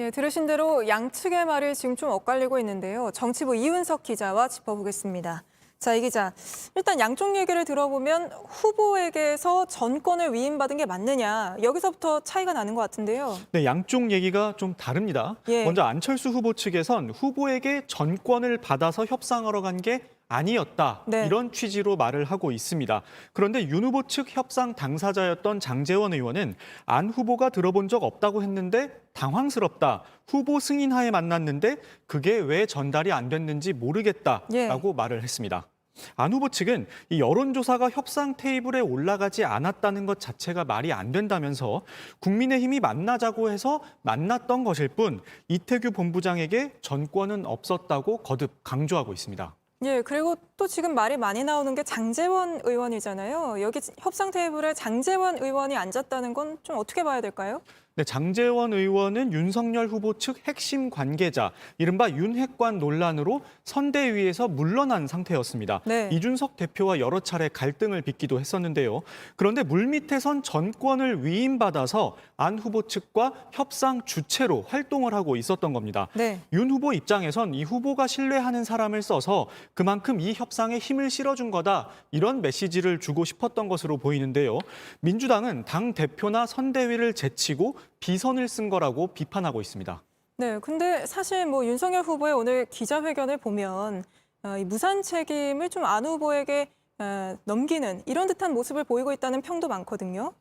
예, 들으신 대로 양측의 말이 지금 좀 엇갈리고 있는데요. 정치부 이윤석 기자와 짚어보겠습니다. 자, 이 기자, 일단 양쪽 얘기를 들어보면 후보에게서 전권을 위임받은 게 맞느냐, 여기서부터 차이가 나는 것 같은데요. 네, 양쪽 얘기가 좀 다릅니다. 예. 먼저 안철수 후보 측에선 후보에게 전권을 받아서 협상하러 간 게 아니었다. 네. 이런 취지로 말을 하고 있습니다. 그런데 윤 후보 측 협상 당사자였던 장제원 의원은 안 후보가 들어본 적 없다고 했는데 당황스럽다. 후보 승인하에 만났는데 그게 왜 전달이 안 됐는지 모르겠다라고 말을 했습니다. 안 후보 측은 이 여론조사가 협상 테이블에 올라가지 않았다는 것 자체가 말이 안 된다면서 국민의힘이 만나자고 해서 만났던 것일 뿐 이태규 본부장에게 전권은 없었다고 거듭 강조하고 있습니다. 예, 그리고 또 지금 말이 많이 나오는 게 장제원 의원이잖아요. 여기 협상 테이블에 장제원 의원이 앉았다는 건 좀 어떻게 봐야 될까요? 네, 장제원 의원은 윤석열 후보 측 핵심 관계자, 이른바 윤핵관 논란으로 선대위에서 물러난 상태였습니다. 네. 이준석 대표와 여러 차례 갈등을 빚기도 했었는데요. 그런데 물밑에선 전권을 위임받아서 안 후보 측과 협상 주체로 활동을 하고 있었던 겁니다. 네. 윤 후보 입장에선 이 후보가 신뢰하는 사람을 써서 그만큼 이 협상에 힘을 실어준 거다, 이런 메시지를 주고 싶었던 것으로 보이는데요. 민주당은 당 대표나 선대위를 제치고 비선을 쓴 거라고 비판하고 있습니다. 네, 근데 사실 뭐 윤석열 후보의 오늘 기자회견을 보면 이 무산 책임을 좀 안 후보에게 넘기는 이런 듯한 모습을 보이고 있다는 평도 많거든요.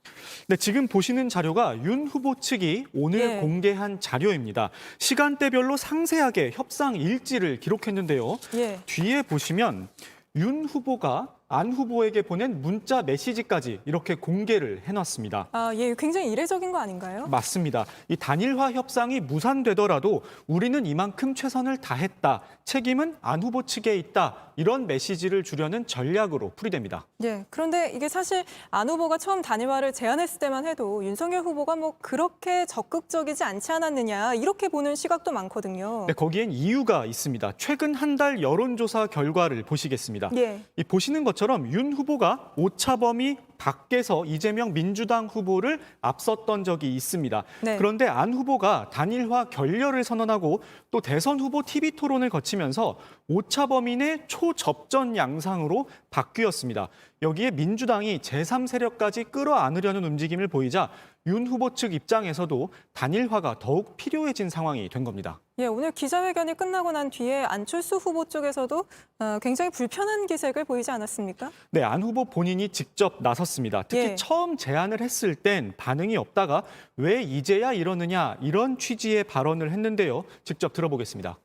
네, 지금 보시는 자료가 윤 후보 측이 오늘 공개한 자료입니다. 시간대별로 상세하게 협상 일지를 기록했는데요. 뒤에 보시면 윤 후보가 안 후보에게 보낸 문자 메시지까지 이렇게 공개를 해놨습니다. 아, 예, 굉장히 이례적인 거 아닌가요? 맞습니다. 이 단일화 협상이 무산되더라도 우리는 이만큼 최선을 다했다. 책임은 안 후보 측에 있다. 이런 메시지를 주려는 전략으로 풀이됩니다. 예, 그런데 이게 사실 안 후보가 처음 단일화를 제안했을 때만 해도 윤석열 후보가 뭐 그렇게 적극적이지 않지 않았느냐 이렇게 보는 시각도 많거든요. 네, 거기엔 이유가 있습니다. 최근 한 달 여론조사 결과를 보시겠습니다. 이 보시는 것처럼 윤 후보가 오차범위 밖에서 이재명 민주당 후보를 앞섰던 적이 있습니다. 그런데 안 후보가 단일화 결렬을 선언하고 또 대선 후보 TV 토론을 거치면서 오차범위 내 초접전 양상으로 바뀌었습니다. 여기에 민주당이 제3세력까지 끌어안으려는 움직임을 보이자 윤 후보 측 입장에서도 단일화가 더욱 필요해진 상황이 된 겁니다. 예, 오늘 기자회견이 끝나고 난 뒤에 안철수 후보 쪽에서도 굉장히 불편한 기색을 보이지 않았습니까? 네, 안 후보 본인이 직접 나섰습니다. 특히 처음 제안을 했을 땐 반응이 없다가 왜 이제야 이러느냐 이런 취지의 발언을 했는데요. 직접 들어보겠습니다.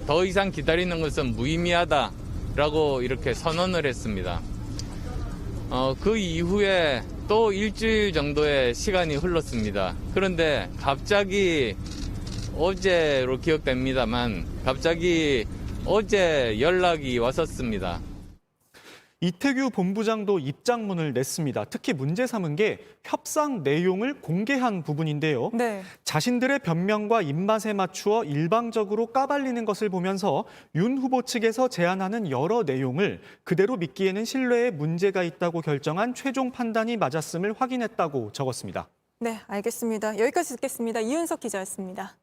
더 이상 기다리는 것은 무의미하다라고 이렇게 선언을 했습니다. 그 이후에 또 일주일 정도의 시간이 흘렀습니다. 그런데 갑자기 어제로 기억됩니다만 갑자기 어제 연락이 왔었습니다. 이태규 본부장도 입장문을 냈습니다. 특히 문제 삼은 게 협상 내용을 공개한 부분인데요. 자신들의 변명과 입맛에 맞추어 일방적으로 까발리는 것을 보면서 윤 후보 측에서 제안하는 여러 내용을 그대로 믿기에는 신뢰에 문제가 있다고 결정한 최종 판단이 맞았음을 확인했다고 적었습니다. 네, 알겠습니다. 여기까지 듣겠습니다. 이윤석 기자였습니다.